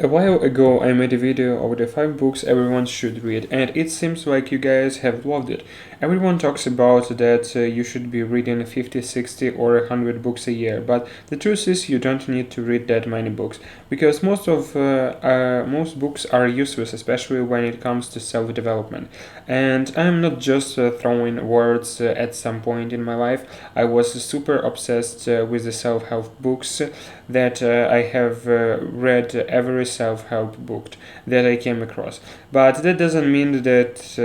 A while ago, I made a video of the 5 books everyone should read, and it seems like you guys have loved it. Everyone talks about that you should be reading 50, 60, or 100 books a year, but the truth is you don't need to read that many books because most books are useless, especially when it comes to self-development. And I'm not just throwing words at some point in my life. I was super obsessed with the self-help books that I have read every self-help book that I came across. But that doesn't mean that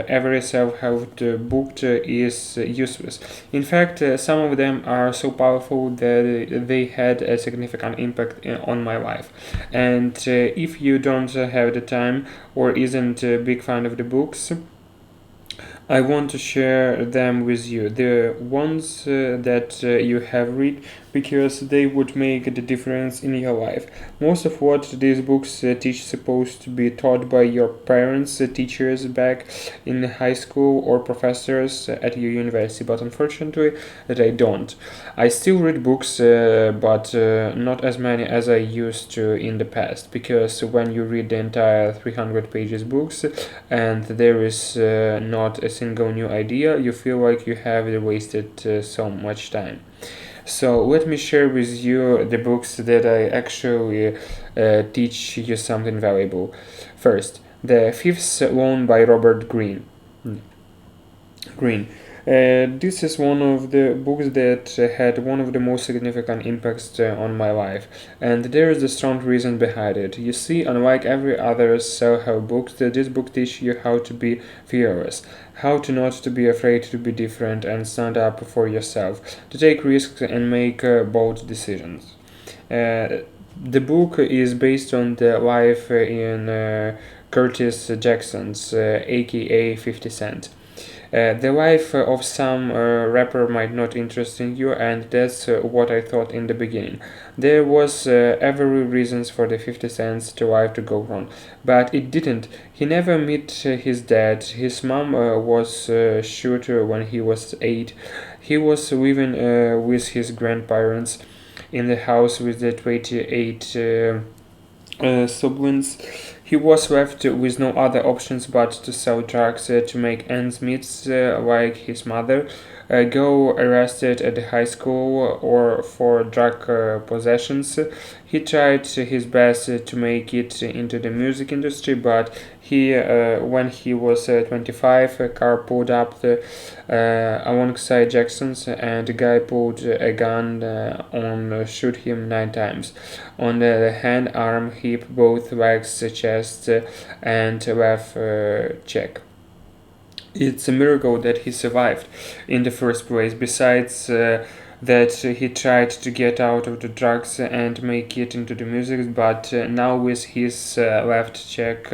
every self-help book is useless. In fact, some of them are so powerful that they had a significant impact on my life. And if you don't have the time or isn't a big fan of the books, I want to share them with you, the ones that you have read, because they would make the difference in your life. Most of what these books teach is supposed to be taught by your parents, teachers back in high school, or professors at your university, but unfortunately, they don't. I still read books, but not as many as I used to in the past, because when you read the entire 300 pages books and there is not a single new idea, you feel like you have wasted so much time. So let me share with you the books that I actually teach you something valuable. First, The Fifth Loan by Robert Greene. Green. This is one of the books that had one of the most significant impacts on my life, and there is a strong reason behind it. You see, unlike every other self-help book, this book teaches you how to be fearless, how to not to be afraid to be different and stand up for yourself, to take risks and make bold decisions. The book is based on the life in Curtis Jackson's, aka 50 Cent. The life of some rapper might not interest in you, and that's what I thought in the beginning. There was every reasons for the 50 cents to life to go wrong, but it didn't. He never met his dad. His mom was shot when he was 8. He was living with his grandparents in the house with the 28 siblings. He was left with no other options but to sell drugs to make ends meet, like his mother, go arrested at the high school or for drug possessions. He tried his best to make it into the music industry, but when he was 25, a car pulled up alongside Jackson's, and the guy pulled a gun on shoot him 9 times on the hand, arm, hip, both legs, chest, and left cheek. It's a miracle that he survived in the first place. Besides that, he tried to get out of the drugs and make it into the music, but now with his left cheek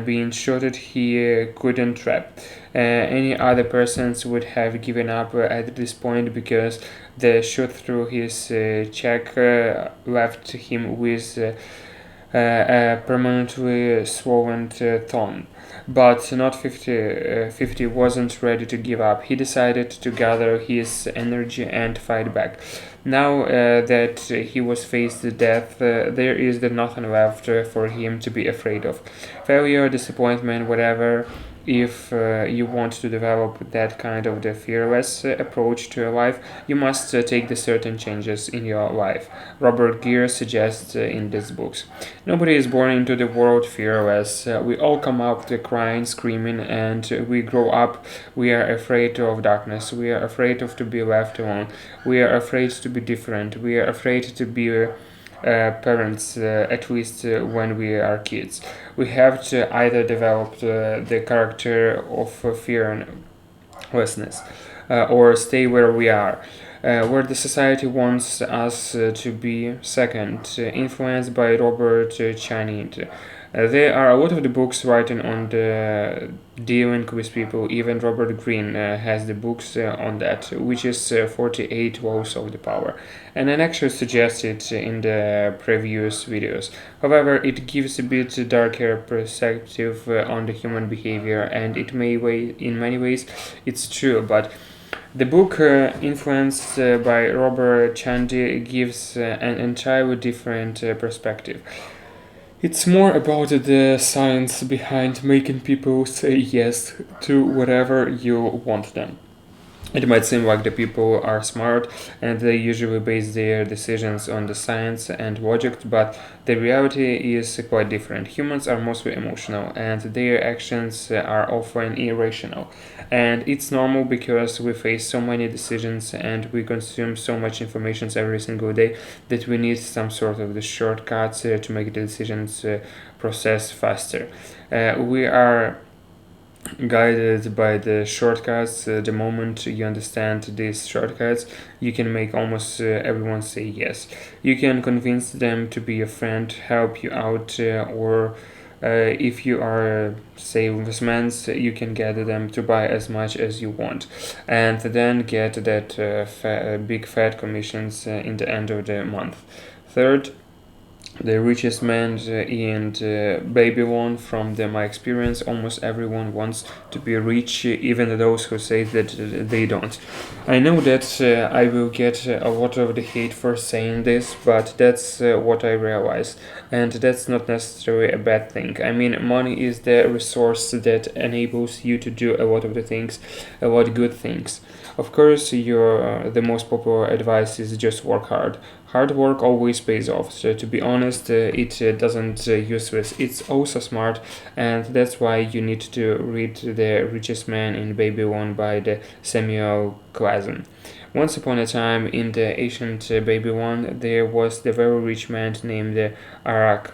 being shot, he couldn't rap. Any other persons would have given up at this point because the shot through his cheek left him with a permanently swollen thumb. But not 50 wasn't ready to give up. He decided to gather his energy and fight back. Now that he was faced with death, there is nothing left for him to be afraid of. Failure, disappointment, whatever. If you want to develop that kind of the fearless approach to your life, you must take the certain changes in your life. Robert Greene suggests in these books. Nobody is born into the world fearless. We all come up crying, screaming, and we grow up. We are afraid of darkness. We are afraid of to be left alone. We are afraid to be different. We are afraid to be parents, at least when we are kids. We have to either develop the character of fearlessness or stay where we are. Where the society wants us to be. Second, influenced by Robert Chanit. There are a lot of the books written on the dealing with people. Even Robert Greene has the books on that, which is 48 Laws of the Power, and I actually suggested in the previous videos. However, it gives a bit darker perspective on the human behavior, and in many ways it's true, but the book, influenced by Robert Chandy, gives an entirely different perspective. It's more about the science behind making people say yes to whatever you want them. It might seem like the people are smart and they usually base their decisions on the science and logic, but the reality is quite different. Humans are mostly emotional and their actions are often irrational. And it's normal because we face so many decisions and we consume so much information every single day that we need some sort of the shortcuts to make the decisions process faster. We are guided by the shortcuts. The moment you understand these shortcuts, you can make almost everyone say yes. You can convince them to be your friend, help you out, or if you are, say, businessmen, you can get them to buy as much as you want, and then get that big fat commissions in the end of the month. Third, the richest man in Babylon. From my experience, almost everyone wants to be rich, even those who say that they don't. I know that I will get a lot of the hate for saying this, but that's what I realize, and that's not necessarily a bad thing. I mean, money is the resource that enables you to do a lot of the things, a lot of good things. Of course, the most popular advice is just work hard. Hard work always pays off. So to be honest, it doesn't useless. It's also smart, and that's why you need to read The Richest Man in Babylon by the Samuel Klassen. Once upon a time in the ancient Babylon, there was the very rich man named Arak.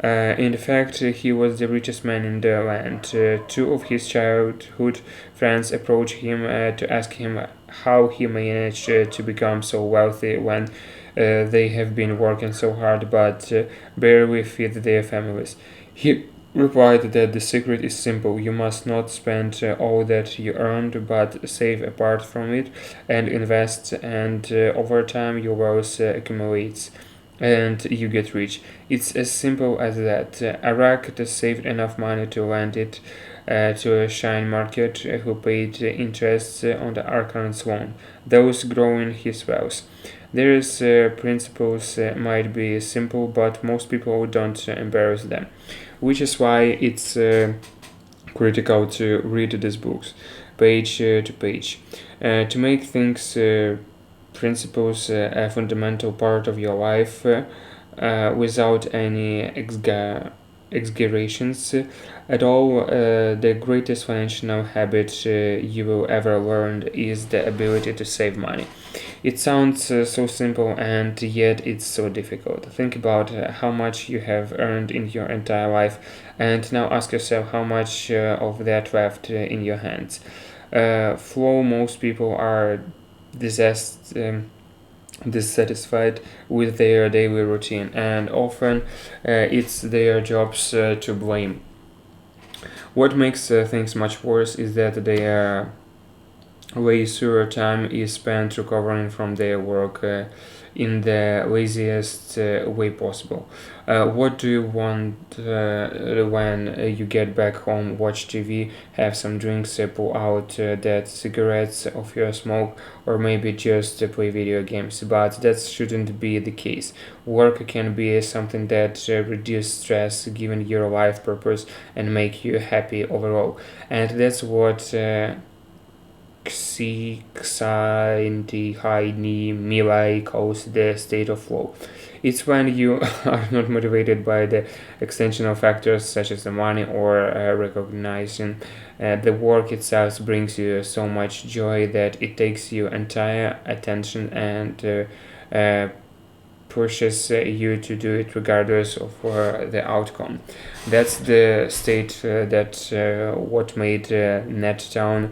In fact, he was the richest man in the land. Two of his childhood friends approached him to ask him how he managed to become so wealthy when they have been working so hard but barely feed their families. He replied that the secret is simple. You must not spend all that you earned, but save a part from it and invest, and over time your wealth accumulates and you get rich. It's as simple as that. Iraq saved enough money to lend it to a Shine market who paid interest on the Arkan's loan, thus growing his wealth. Their principles might be simple, but most people don't embrace them, which is why it's critical to read these books page to page to make things principles a fundamental part of your life without any exaggerations at all. The greatest financial habit you will ever learn is the ability to save money. It sounds so simple and yet it's so difficult. Think about how much you have earned in your entire life and now ask yourself how much of that left in your hands. Flow, most people are dissatisfied with their daily routine, and often it's their jobs to blame. What makes things much worse is that their leisure time is spent recovering from their work in the laziest way possible. What do you want when you get back home? Watch TV, have some drinks, pull out that cigarettes of your smoke, or maybe just play video games. But that shouldn't be the case. Work can be something that reduce stress, giving your life purpose, and make you happy overall. And that's what. Csikszentmihalyi Milai calls the state of flow. It's when you are not motivated by the external factors such as the money or recognition. The work itself brings you so much joy that it takes your entire attention and pushes you to do it regardless of the outcome. That's the state that what made Nettown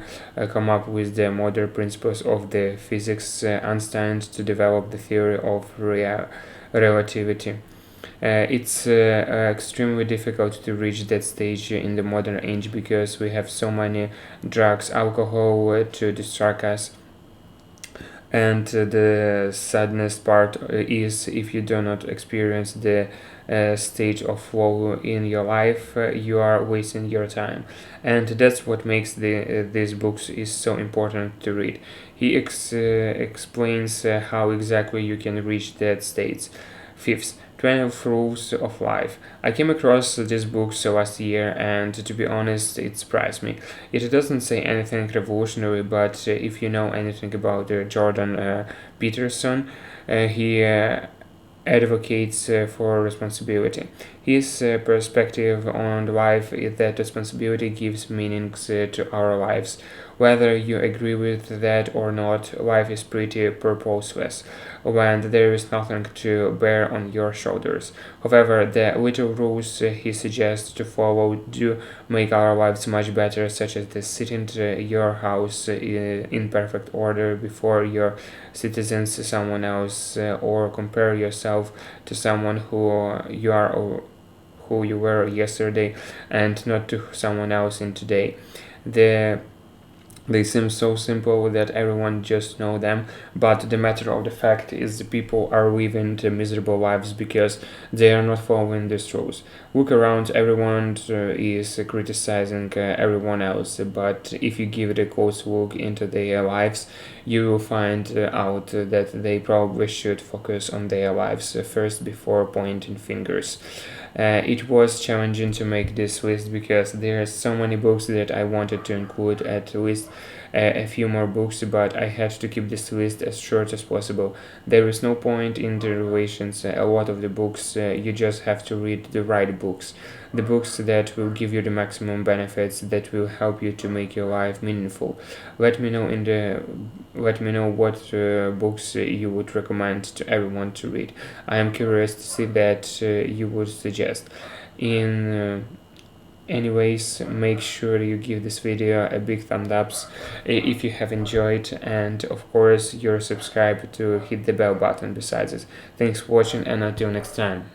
come up with the modern principles of the physics Einstein to develop the theory of relativity. It's extremely difficult to reach that stage in the modern age because we have so many drugs, alcohol to distract us, and the sadness part is if you do not experience the stage of flow in your life, you are wasting your time, and that's what makes these books is so important to read. He explains how exactly you can reach that state. Fifth, 12 Rules of Life. I came across this book last year, and to be honest, it surprised me. It doesn't say anything revolutionary, but if you know anything about Jordan Peterson, he advocates for responsibility. His perspective on life is that responsibility gives meanings to our lives. Whether you agree with that or not, life is pretty purposeless when there is nothing to bear on your shoulders. However, the little rules he suggests to follow do make our lives much better, such as the sitting your house in perfect order before your citizens someone else, or compare yourself to someone who you are or who you were yesterday and not to someone else in today. The they seem so simple that everyone just know them, but the matter of the fact is the people are living the miserable lives because they are not following these rules. Look around, everyone is criticizing everyone else, but if you give it a close look into their lives, you will find out that they probably should focus on their lives first before pointing fingers. It was challenging to make this list because there are so many books that I wanted to include, at least a few more books, but I had to keep this list as short as possible. There is no point in the relations. A lot of the books, you just have to read the right books, the books that will give you the maximum benefits, that will help you to make your life meaningful. Let me know in the let me know what books you would recommend to everyone to read. I am curious to see that you would suggest. In Anyways, make sure you give this video a big thumbs up if you have enjoyed, and of course you're subscribed to hit the bell button besides it. Thanks for watching, and until next time.